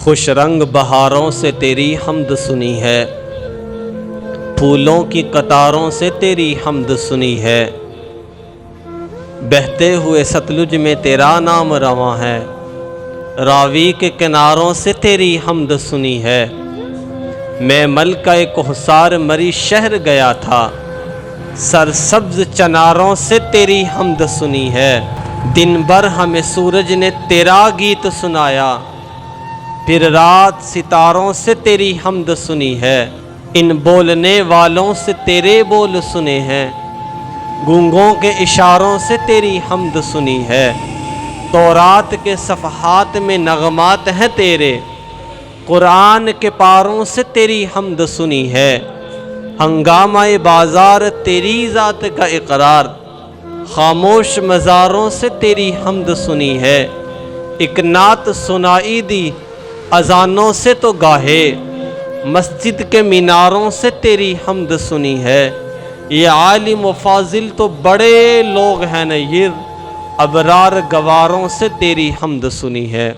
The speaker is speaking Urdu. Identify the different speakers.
Speaker 1: خوش رنگ بہاروں سے تیری حمد سنی ہے، پھولوں کی قطاروں سے تیری حمد سنی ہے، بہتے ہوئے ستلج میں تیرا نام رواں ہے، راوی کے کناروں سے تیری حمد سنی ہے۔ میں ملکہ کوثر مری شہر گیا تھا، سرسبز چناروں سے تیری حمد سنی ہے۔ دن بھر ہمیں سورج نے تیرا گیت سنایا، پھر رات ستاروں سے تیری حمد سنی ہے۔ ان بولنے والوں سے تیرے بول سنے ہیں، گونگوں کے اشاروں سے تیری حمد سنی ہے۔ تورات کے صفحات میں نغمات ہیں تیرے، قرآن کے پاروں سے تیری حمد سنی ہے۔ ہنگامہ بازار تیری ذات کا اقرار، خاموش مزاروں سے تیری حمد سنی ہے۔ ایک نعت سنائی دی اذانوں سے تو گاہے، مسجد کے میناروں سے تیری حمد سنی ہے۔ یہ عالم و فاضل تو بڑے لوگ ہیں نیر، ابرار گواروں سے تیری حمد سنی ہے۔